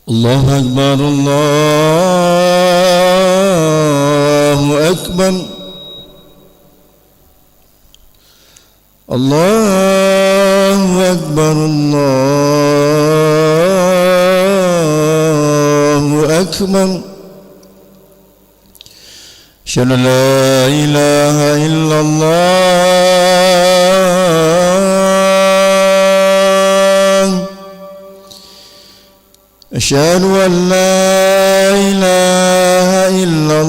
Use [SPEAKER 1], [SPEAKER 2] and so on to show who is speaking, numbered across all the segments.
[SPEAKER 1] الله أكبر الله أكبر الله أكبر الله أكبر أشهد أن لا إله إلا الله أشهد أن لا إله إلا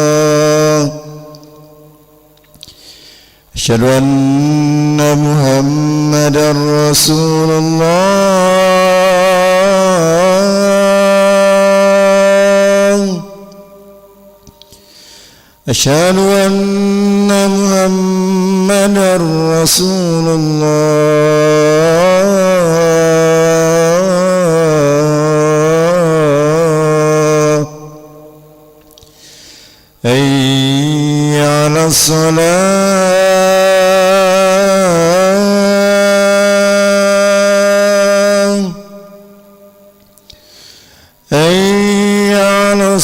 [SPEAKER 1] الله أشهد أن محمدا رسول الله أشهد أن محمدا رسول الله حي على الصلاة حي على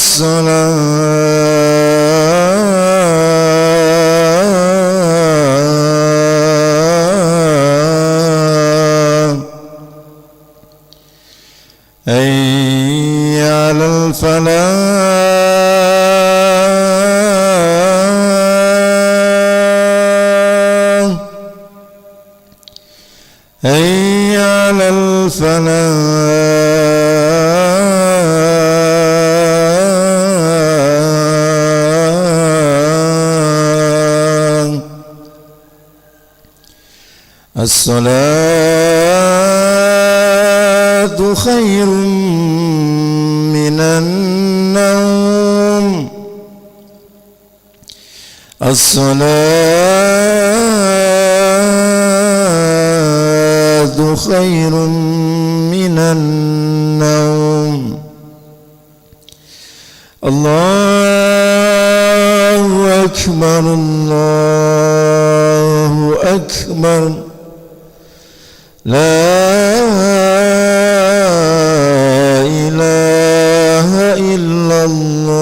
[SPEAKER 1] الصلاة حي على الفلاح حي على الفلاح الصلاة خير من النوم الصلاة خير من النوم الله أكبر الله أكبر لا إله إلا الله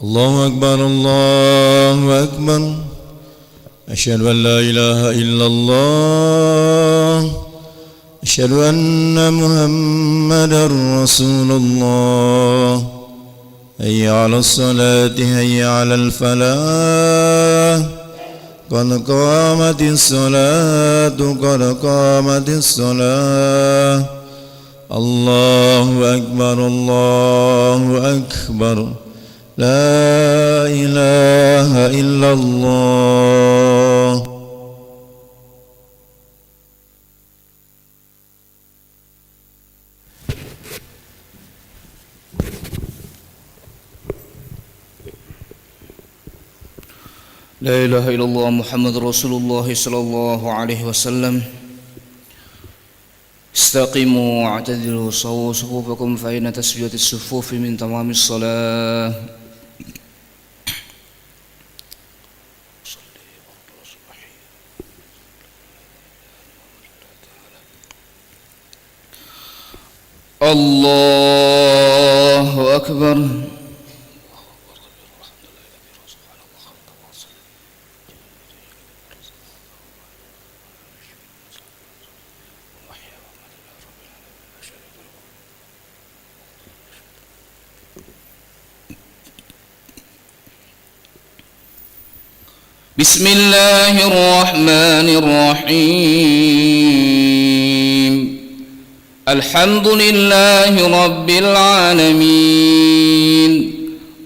[SPEAKER 1] الله أكبر الله أكبر. أشهد أن لا إله إلا الله. أشهد أن محمدا رسول الله. هيا على الصلاة هيا على الفلاح. قد قامت الصلاة قد قامت الصلاة. الله أكبر الله أكبر. لا إله إلا الله.
[SPEAKER 2] لا إله إلا الله محمد رسول الله صلى الله عليه وسلم. استقيموا واعتدلوا صووا صفوفكم فإن تسوية الصفوف من تمام الصلاة. الله أكبر. بسم الله الرحمن الرحيم. الحمد لله رب العالمين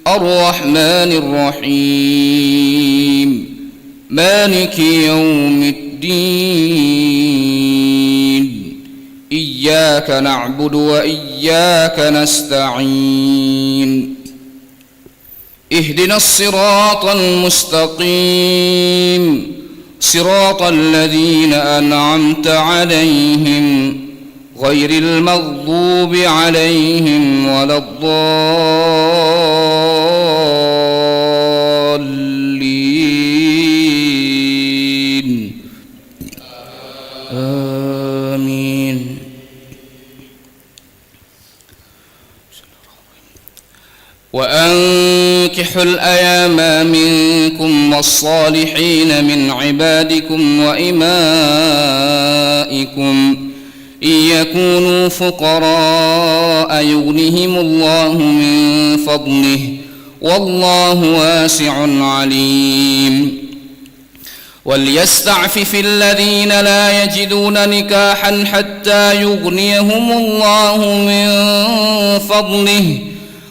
[SPEAKER 2] الرحمن الرحيم مالك يوم الدين. إياك نعبد وإياك نستعين. اهدنا الصراط المستقيم صراط الذين أنعمت عليهم غير المغضوب عليهم ولا الضالين. آمين. وأنكحوا الأيام منكم والصالحين من عبادكم وإمائكم إن يكونوا فقراء يغنهم الله من فضله والله واسع عليم. وليستعفف الذين لا يجدون نكاحا حتى يغنيهم الله من فضله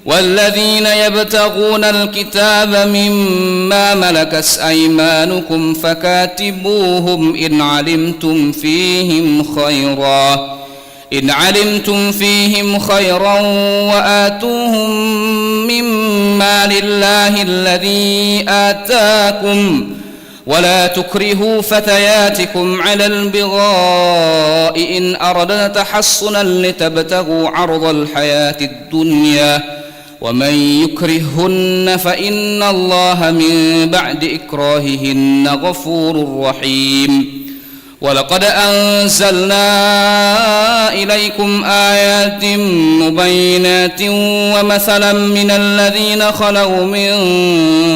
[SPEAKER 2] والذين يبتغون الكتاب مما ملكت أيمانكم فكاتبوهم إن علمتم فيهم خيرا وآتوهم مما لله الذي آتاكم ولا تكرهوا فتياتكم على البغاء إن أردنا تحصنا لتبتغوا عرض الحياة الدنيا ومن يكرههن فإن الله من بعد إكراههن غفور رحيم. ولقد أنزلنا إليكم آيات مبينات ومثلا من الذين خلوا من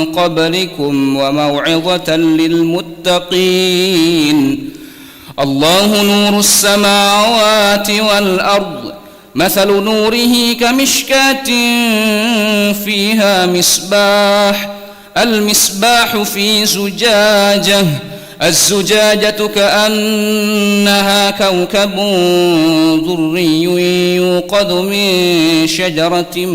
[SPEAKER 2] قبلكم وموعظة للمتقين. الله نور السماوات والأرض مثل نوره كمشكاة فيها مصباح. المصباح في زجاجة الزجاجة كأنها كوكب دري يوقد من شجرة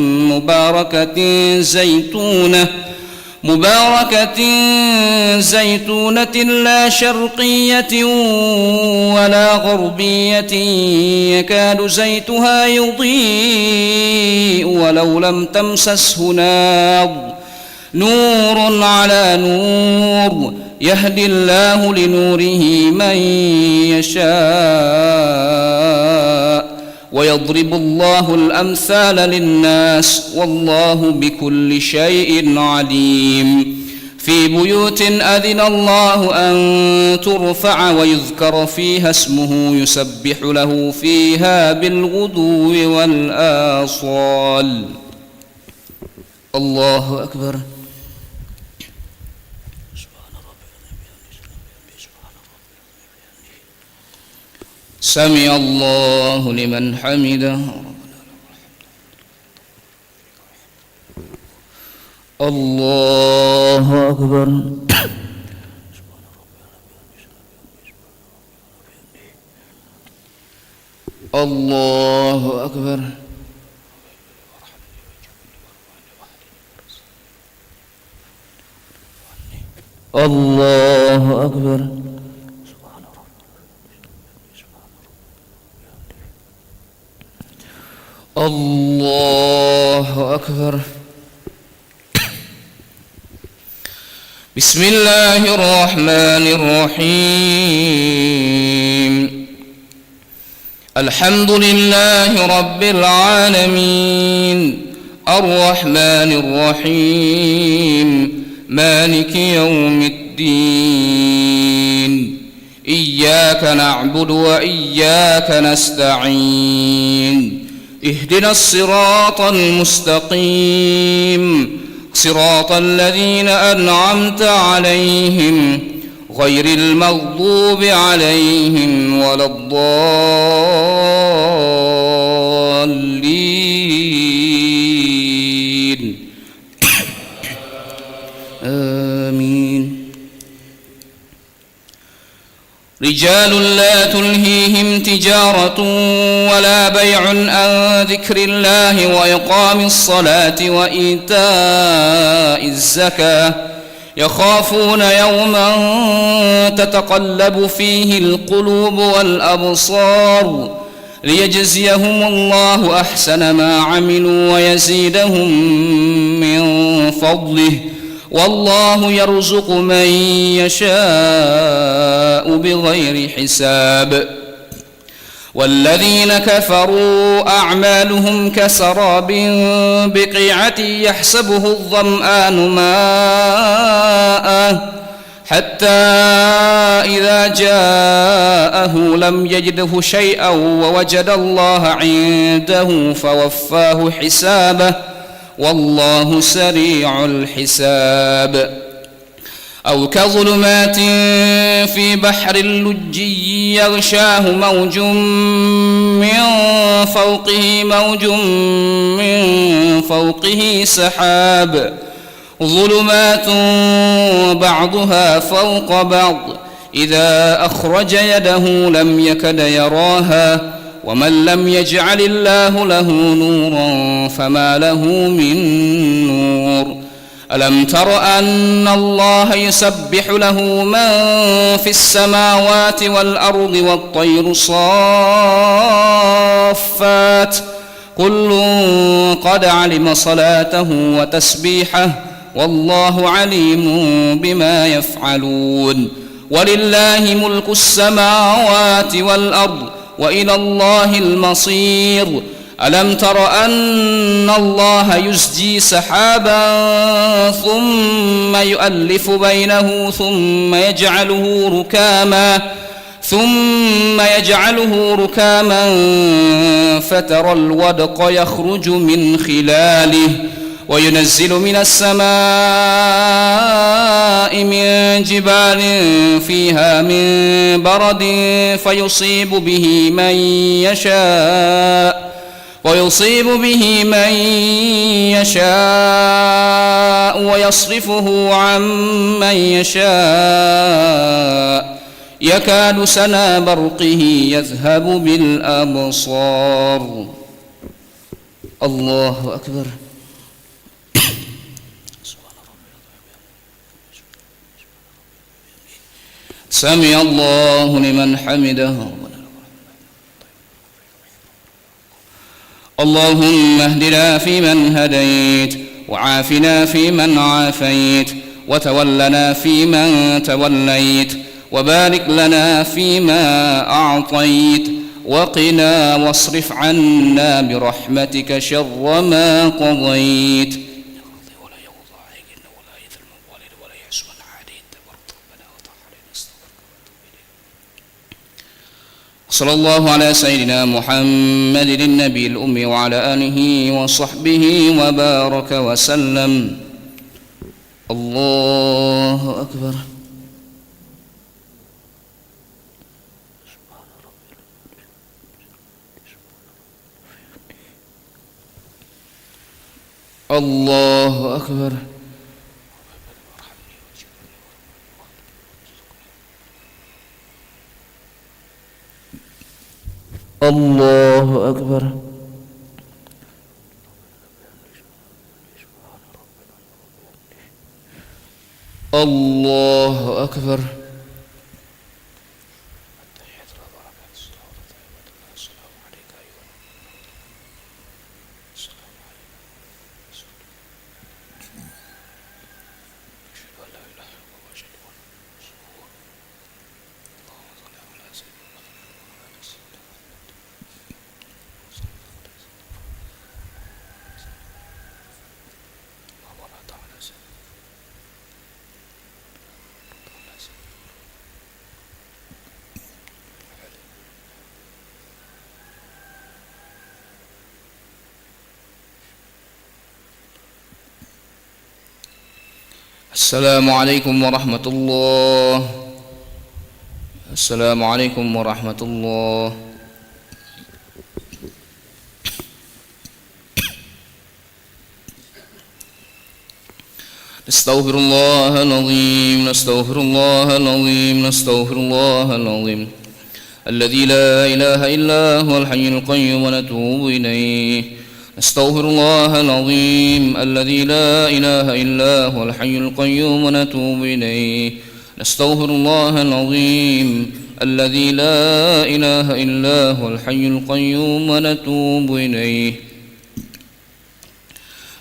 [SPEAKER 2] مباركة زيتونة لا شرقية ولا غربية يكاد زيتها يضيء ولو لم تمسسه نار. نور على نور يهدي الله لنوره من يشاء ويضرب الله الأمثال للناس والله بكل شيء عليم. في بيوت أذن الله أن ترفع ويذكر فيها اسمه يسبح له فيها بالغدو والآصال. الله أكبر. سمع الله لمن حمده. الله أكبر. الله أكبر. الله أكبر. الله أكبر. بسم الله الرحمن الرحيم. الحمد لله رب العالمين الرحمن الرحيم مالك يوم الدين. إياك نعبد وإياك نستعين. اهدنا الصراط المستقيم صراط الذين أنعمت عليهم غير المغضوب عليهم ولا الضالين. آمين. رجال لا تلهيهم تجارة ولا بيع عن ذكر الله وإقام الصلاة وإيتاء الزكاة يخافون يوما تتقلب فيه القلوب والأبصار ليجزيهم الله أحسن ما عملوا ويزيدهم من فضله والله يرزق من يشاء بغير حساب. والذين كفروا أعمالهم كسراب بقيعة يحسبه الظمآن ماء حتى إذا جاءه لم يجده شيئا ووجد الله عنده فوفاه حسابه والله سريع الحساب. أو كظلمات في بحر لجي يغشاه موج من فوقه سحاب ظلمات بعضها فوق بعض إذا أخرج يده لم يكد يراها ومن لم يجعل الله له نورا فما له من نور. ألم تر أن الله يسبح له من في السماوات والأرض والطير صافات كل قد علم صلاته وتسبيحه والله عليم بما يفعلون. ولله ملك السماوات والأرض وإلى الله المصير. ألم تر أن الله يزجي سحابا ثم يؤلف بينه ثم يجعله ركاما فترى الودق يخرج من خلاله وينزل من السماء من جبال فيها من برد فيصيب به من يشاء ويصرفه عن من يشاء يكاد سنا برقه يذهب بالأبصار. الله أكبر. سمع الله لمن حمده. اللهم اهدنا فيمن هديت وعافنا فيمن عافيت وتولنا فيمن توليت وبارك لنا فيما أعطيت وقنا واصرف عنا برحمتك شر ما قضيت. صلى الله على سيدنا محمد النبي الأمي وعلى آله وصحبه وبارك وسلم. الله أكبر. الله أكبر. الله أكبر. الله أكبر. السلام عليكم ورحمة الله. السلام عليكم ورحمة الله. نستغفر الله العظيم. نستغفر الله العظيم. نستغفر الله العظيم الذي لا إله إلا هو الحي القيوم ونتوب إليه. نستغفر الله العظيم الذي لا إله إلا هو الحي القيوم ونتوب إليه. نستغفر الله العظيم الذي لا إله إلا هو الحي القيوم ونتوب إليه.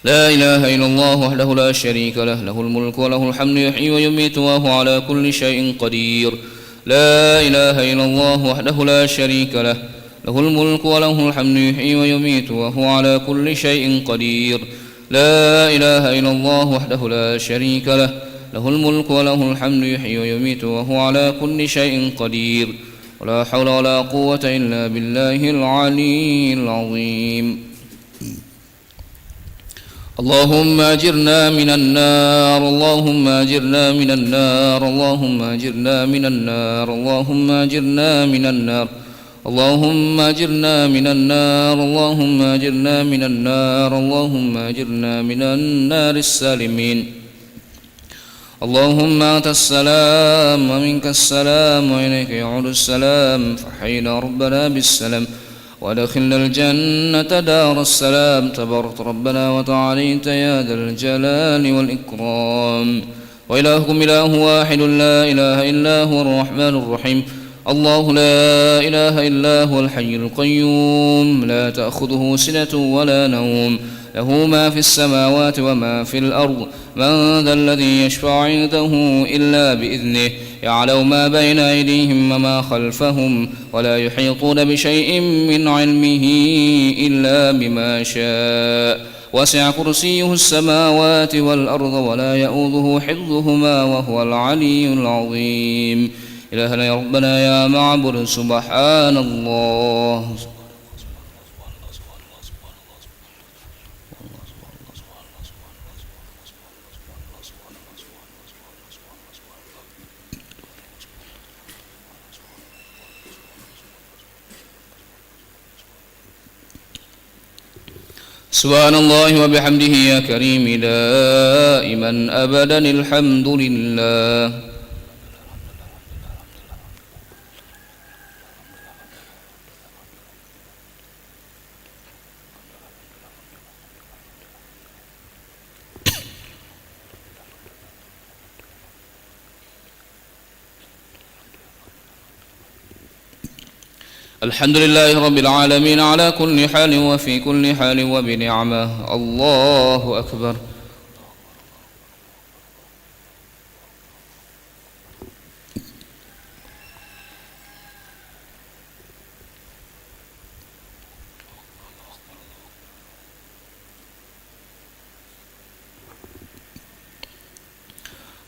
[SPEAKER 2] لا إله إلا الله وحده لا شريك له، له الملك وله الحمد يحيي ويميت وهو على كل شيء قدير. لا إله إلا الله وحده لا شريك له، له الملك وله الحمد يحيي ويميت وهو على كل شيء قدير. لا إله إلا الله وحده لا شريك له، له الملك وله الحمد يحيي ويميت وهو على كل شيء قدير. ولا حول ولا قوة إلا بالله العلي العظيم. اللهم أجرنا من النار. اللهم أجرنا من النار. اللهم أجرنا من النار. اللهم أجرنا من النار. اللهم أجرنا من النار. اللهم أجرنا من النار. اللهم أجرنا من النار السالمين. اللهم أنت السلام ومنك السلام وإليك يعود السلام، فحينا ربنا بالسلام وادخلنا الجنة دار السلام. تبارك ربنا وتعاليت يا ذا الجلال والإكرام. وإلهكم إله واحد لا إله إلا هو الرحمن الرحيم. الله لا إله إلا هو الحي القيوم، لا تأخذه سنة ولا نوم، له ما في السماوات وما في الأرض. من ذا الذي يشفع عنده إلا بإذنه، يعلم ما بين أيديهم وما خلفهم، ولا يحيطون بشيء من علمه إلا بما شاء. وسع كرسيه السماوات والأرض ولا يؤوده حفظهما وهو العلي العظيم. إلهنا يا ربنا يا معبد سبحان الله. سبحان الله وبحمده يا كريم دائما أبدا الحمد لله. الحمد لله رب العالمين على كل حال وفي كل حال وبنعمة. الله أكبر.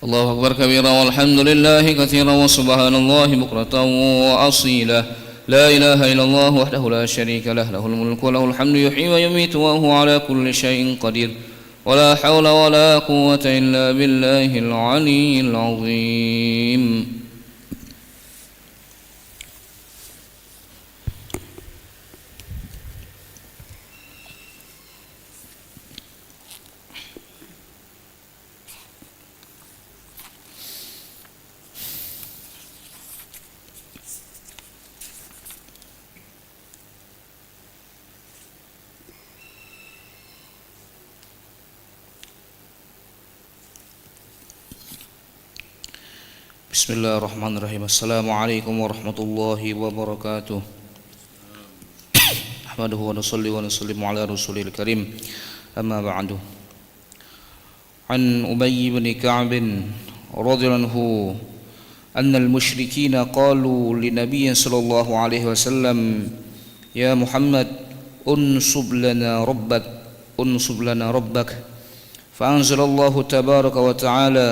[SPEAKER 2] الله أكبر كبيرا والحمد لله كثيرا وسبحان الله بكرة وأصيلا. لا إله إلا الله وحده لا شريك له له الملك وله الحمد يحيي ويميت وهو على كل شيء قدير ولا حول ولا قوة إلا بالله العلي العظيم. Bismillahirrahmanirrahim. Assalamualaikum warahmatullahi wabarakatuh. Ahmaduhu wa nusalli wa nusallimu ala rasulil karim. Amma ba'du. An Ubay bin Ka'b radhiyallahu anhu anna al-musyrikeen qalu li nabiyyin sallallahu alaihi wasallam ya Muhammad unsub lana rabbak fa anzalallahu tabaraka wa ta'ala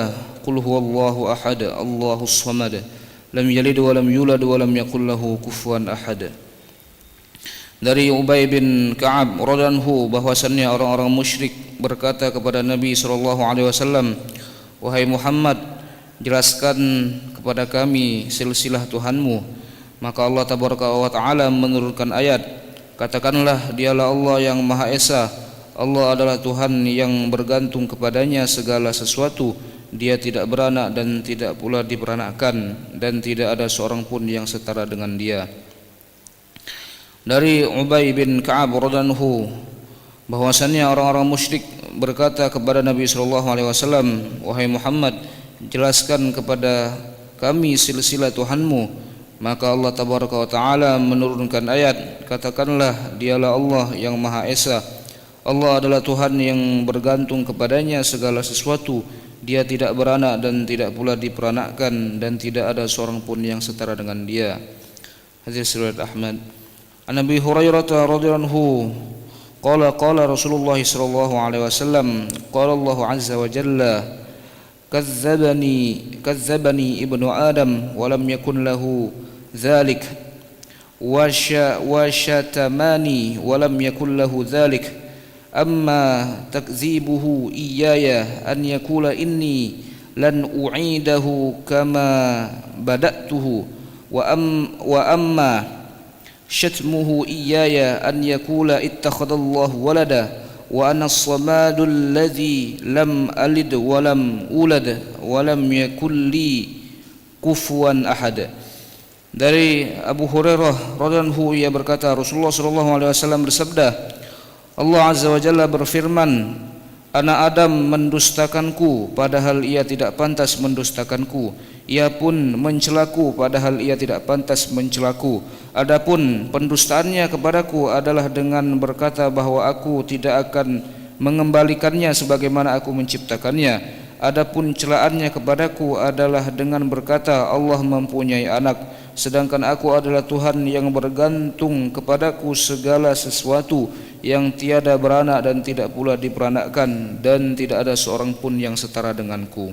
[SPEAKER 2] Qul huwallahu ahad, Allahus samad, lam yalid wa lam yulad wa lam yakul lahu kufuwan ahad. Dari Ubay bin Ka'ab radhiyallahu bahwasannya orang-orang musyrik berkata kepada Nabi SAW, wahai Muhammad, jelaskan kepada kami silsilah Tuhanmu. Maka Allah tabaraka wa ta'ala menurunkan ayat, katakanlah dialah Allah yang Maha Esa, Allah adalah Tuhan yang bergantung kepadanya segala sesuatu. Dia tidak beranak dan tidak pula diperanakkan, dan tidak ada seorang pun yang setara dengan dia. Dari Ubay bin Ka'ab radhiyallahu bahwasannya orang-orang musyrik berkata kepada Nabi SAW, wahai Muhammad, jelaskan kepada kami silsilah Tuhanmu. Maka Allah tabaraka wa ta'ala menurunkan ayat, katakanlah dialah Allah yang Maha Esa, Allah adalah Tuhan yang bergantung kepadanya segala sesuatu. Dia tidak beranak dan tidak pula diperanakkan, dan tidak ada seorang pun yang setara dengan dia. Hadis riwayat Ahmad. An Abi Hurairah radhiyallahu anhu qala Rasulullah sallallahu alaihi wasallam qala Allah azza wa jalla kazzabani ibnu Adam wa lam yakun lahu dzalik wa syatamani wa lam yakun lahu dzalik. Amma takzibuhu iyaya an yakula inni lan u'idahu kama bada'tuhu wa amma syatmuhu iyaya an yakula ittakhadallahu walada wa ana as-samadu alladhi lam alid wa lam ulad wa lam yakul li kufuwan ahad. Dari Abu Hurairah radhiyallahu ia berkata, Rasulullah sallallahu alaihi wasallam bersabda, Allah Azza wa Jalla berfirman, anak Adam mendustakanku padahal ia tidak pantas mendustakanku. Ia pun mencelaku padahal ia tidak pantas mencelaku. Adapun pendustaannya kepadaku adalah dengan berkata bahwa aku tidak akan mengembalikannya sebagaimana aku menciptakannya. Adapun celaannya kepadaku adalah dengan berkata Allah mempunyai anak, sedangkan aku adalah Tuhan yang bergantung kepadaku segala sesuatu, yang tiada beranak dan tidak pula diperanakkan, dan tidak ada seorang pun yang setara denganku.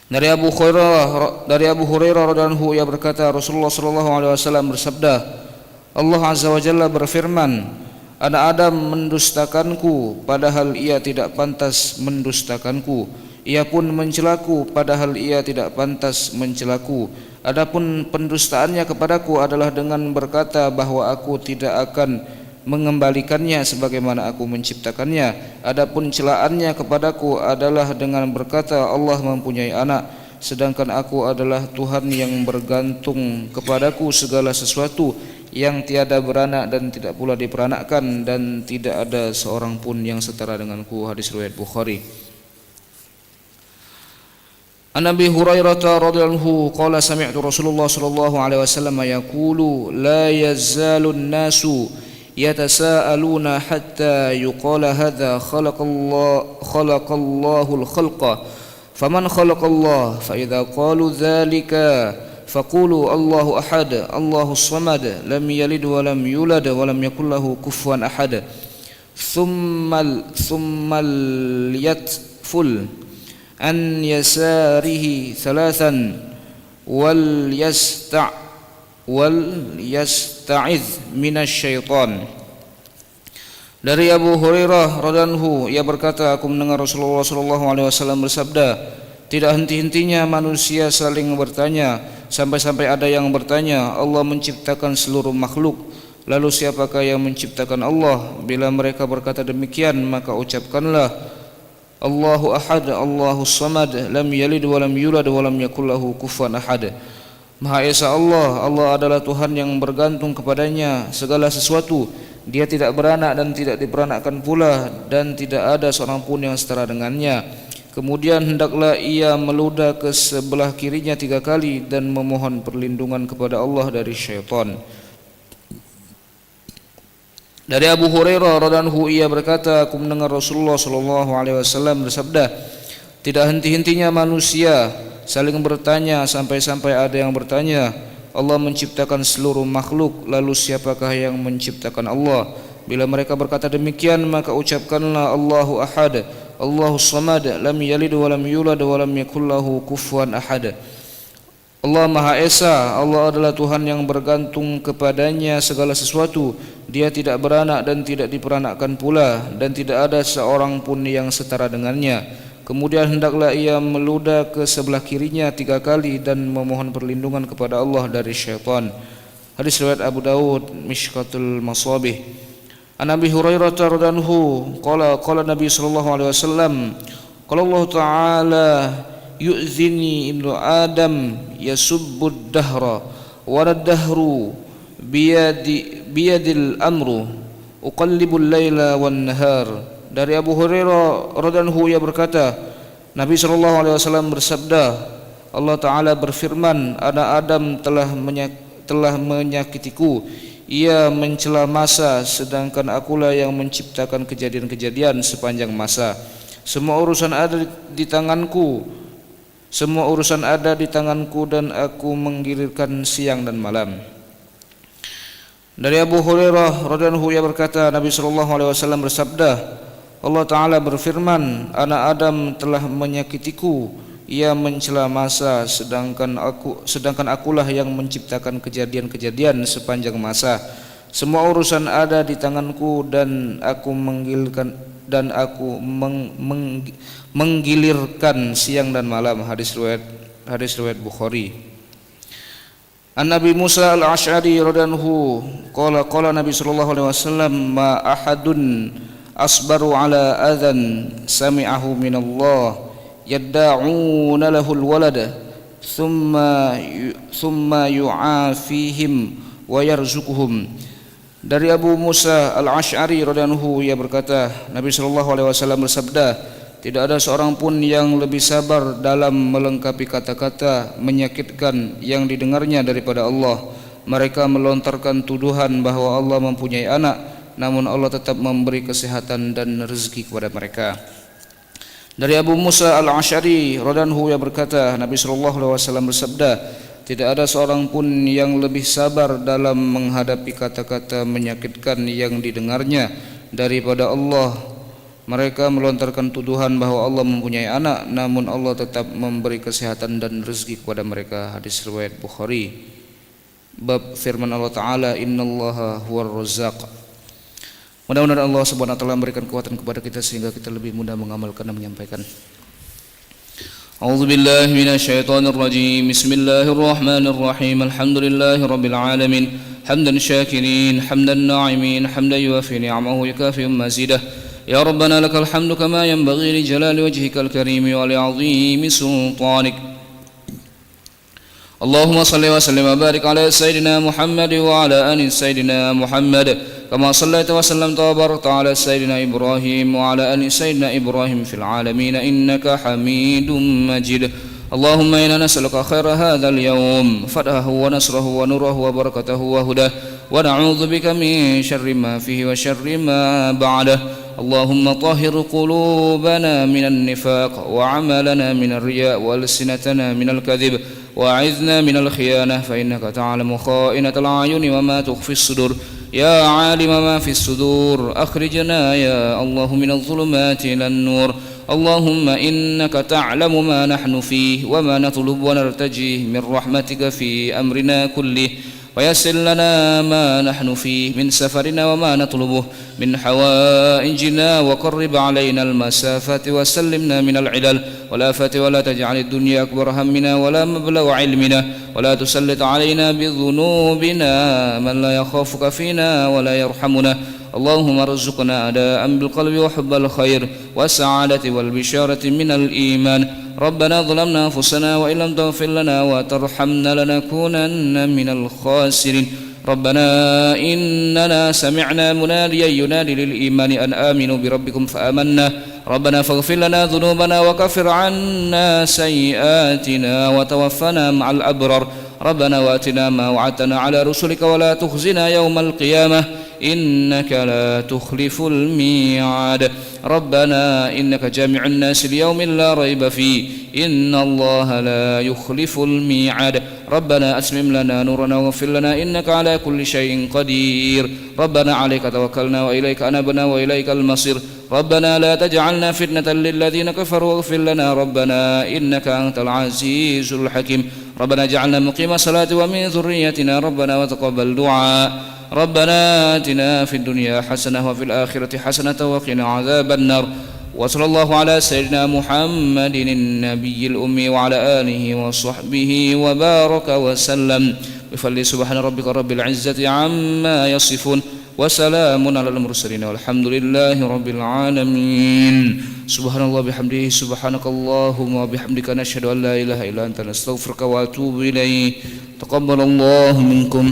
[SPEAKER 2] Dari Abu Hurairah radhiyallahu ia berkata, Rasulullah sallallahu alaihi wasallam bersabda, Allah Azza wa Jalla berfirman, anak Adam mendustakanku padahal ia tidak pantas mendustakanku. Ia pun mencelaku padahal ia tidak pantas mencelaku. Adapun pendustaannya kepadaku adalah dengan berkata bahwa aku tidak akan mengembalikannya sebagaimana aku menciptakannya. Adapun celaannya kepadaku adalah dengan berkata Allah mempunyai anak, sedangkan aku adalah Tuhan yang bergantung kepadaku segala sesuatu, yang tiada beranak dan tidak pula diperanakkan, dan tidak ada seorang pun yang setara denganku. Hadis riwayat Bukhari. An Abi Hurairah radhiyallahu qala sami'tu Rasulullah sallallahu alaihi wasallam yaqulu la yazalun nasu yatasaaluna hatta yuqala hadza khalaqallahu al-khalqa faman khalaqallah fa idza qalu dzalika faqulu Allahu ahad Allahu samad lam yalid wa lam yulad wa lam yakul lahu kufuwan ahad thumma yatful an yasarihi thalathan wal wal yasta'iz minasyaitan. Dari Abu Hurairah radhiyallahu ia berkata, aku mendengar Rasulullah sallallahu alaihi wasallam bersabda, tidak henti-hentinya manusia saling bertanya sampai-sampai ada yang bertanya, Allah menciptakan seluruh makhluk, lalu siapakah yang menciptakan Allah? Bila mereka berkata demikian, maka ucapkanlah, Allahu ahad, Allahu samad, lam yalid wa lam yulad wa lam yakul lahu kufuwan ahad. Maha Esa Allah, Allah adalah Tuhan yang bergantung kepadanya segala sesuatu. Dia tidak beranak dan tidak diperanakkan pula, dan tidak ada seorang pun yang setara dengannya. Kemudian hendaklah ia meludah ke sebelah kirinya 3 kali dan memohon perlindungan kepada Allah dari syaitan. Dari Abu Hurairah radhiyallahu ia berkata, aku mendengar Rasulullah sallallahu alaihi wasallam bersabda, tidak henti-hentinya manusia saling bertanya sampai-sampai ada yang bertanya, Allah menciptakan seluruh makhluk, lalu siapakah yang menciptakan Allah? Bila mereka berkata demikian, maka ucapkanlah Allahu ahad, Allahu samad, lam yalid wa lam yulad wa lam yakul lahu kufuwan ahad. Allah Maha Esa, Allah adalah Tuhan yang bergantung kepadanya segala sesuatu. Dia tidak beranak dan tidak diperanakkan pula, dan tidak ada seorang pun yang setara dengannya. Kemudian hendaklah ia meludah ke sebelah kirinya 3 kali dan memohon perlindungan kepada Allah dari syaitan. Hadis riwayat Abu Dawud, Mishkatul Masabih. An Abi Hurairah radhiyallahu qala Nabi sallallahu alaihi wasallam, qala Allah Ta'ala, yu'zini ibnu Adam yasubbud dahra wa ad-dahru biyadil amru uqallibul laila wan nahar. Dari Abu Hurairah radhiyallahu ia berkata, Nabi sallallahu alaihi wasallam bersabda, Allah Taala berfirman, anak Adam telah menyakitiku, ia mencela masa, sedangkan akulah yang menciptakan kejadian-kejadian sepanjang masa. Semua urusan ada di tanganku dan aku menggilirkan siang dan malam. Dari Abu Hurairah radhiyallahu ia berkata, Nabi sallallahu alaihi wasallam bersabda, Allah Ta'ala berfirman, anak Adam telah menyakitiku, ia mencela masa, sedangkan akulah yang menciptakan kejadian-kejadian sepanjang masa. Semua urusan ada di tanganku dan aku menggilirkan siang dan malam. Hadis riwayat Bukhari. An Nabi Musa al-Ash'ari radhiyallahu qala Nabi sallallahu alaihi wasallam, ma ahadun asbaru ala adhan sami'ahu minallah yadda'una lahul walada thumma yu'afihim wa yarzuquhum. Dari Abu Musa al-Ash'ari radhiyallahu ia berkata, Nabi sallallahu alaihi wasallam bersabda, tidak ada seorang pun yang lebih sabar dalam melengkapi kata-kata menyakitkan yang didengarnya daripada Allah. Mereka melontarkan tuduhan bahwa Allah mempunyai anak, namun Allah tetap memberi kesehatan dan rezeki kepada mereka. Dari Abu Musa al-Ash'ari radhiyallahu ia berkata, Nabi sallallahu alaihi wasallam bersabda, tidak ada seorang pun yang lebih sabar dalam menghadapi kata-kata menyakitkan yang didengarnya daripada Allah. Mereka melontarkan tuduhan bahwa Allah mempunyai anak, namun Allah tetap memberi kesehatan dan rezeki kepada mereka. Hadis riwayat Bukhari. Bab firman Allah Ta'ala, innallaha huwar razzaq. Mudah-mudahan Allah Subhanahu wa taala memberikan kekuatan kepada kita sehingga kita lebih mudah mengamalkan dan menyampaikan. A'udzu billahi minasyaitonir rajim. Bismillahirrahmanirrahim. Alhamdulillahirabbil alamin. Hamdan syakirin, hamdan na'imin, hamdan yuwafi ni'amahu yukafi mazidah. Ya Rabbana lakal hamdu kama yanbaghi li jalali wajhikal karim wa li 'azimi sultanik. Allahumma salli wa sallim wa barik ala sayyidina Muhammad wa ala ali sayyidina Muhammad. كما صليت وسلمت وباركت على سيدنا إبراهيم وعلى آل سيدنا إبراهيم في العالمين إنك حميد مجيد. اللهم إنا نسألك خير هذا اليوم فتحه ونصره ونوره وبركته وهداه ونعوذ بك من شر ما فيه وشر ما بعده. اللهم طهر قلوبنا من النفاق وعملنا من الرياء وألسنتنا من الكذب وأعذنا من الخيانة فإنك تعلم خائنة الأعين وما تخفي الصدور. يا عالم ما في الصدور أخرجنا يا الله من الظلمات إلى النور. اللهم إنك تعلم ما نحن فيه وما نطلب ونرتجيه من رحمتك في أمرنا كله. ويسر لنا ما نحن فيه من سفرنا وما نطلبه من حوائجنا، وقرب علينا المسافات وسلمنا من العلل والآفات، ولا تجعل الدنيا أكبر همنا ولا مبلغ علمنا، ولا تسلط علينا بذنوبنا من لا يخافك فينا ولا يرحمنا. اللهم ارزقنا أداء بالقلب وحب الخير والسعادة والبشارة من الإيمان. ربنا ظلمنا أنفسنا وإن لم تغفر لنا وترحمنا لنكونن من الخاسرين. ربنا إننا سمعنا مناديا ينادي للإيمان أن آمنوا بربكم فآمنا. ربنا فاغفر لنا ذنوبنا وكفر عنا سيئاتنا وتوفنا مع الأبرار. ربنا واتنا ما وعدتنا على رسلك ولا تخزنا يوم القيامة إنك لا تخلف الميعاد. ربنا إنك جامع الناس ليوم لا ريب فيه إن الله لا يخلف الميعاد. ربنا أتمم لنا نورنا واغفر لنا إنك على كل شيء قدير. ربنا عليك توكلنا وإليك أنبنا وإليك المصير. ربنا لا تجعلنا فتنة للذين كفروا واغفر لنا ربنا إنك أنت العزيز الحكيم. ربنا اجعلنا مقيم الصلاة ومن ذريتنا ربنا وتقبل دعاء. ربنا آتنا في الدنيا حسنة وفي الآخرة حسنة وقنا عذاب النار. وصلى الله على سيدنا محمد النبي الأمي وعلى آله وصحبه وبارك وسلم. بفضل سبحان ربك رب العزة عما يصفون وسلام على المرسلين والحمد لله رب العالمين. سبحان الله بحمده سبحانك اللهم وبحمدك نشهد أن لا إله إلا أنت نستغفرك وأتوب إليك. تقبل الله منكم.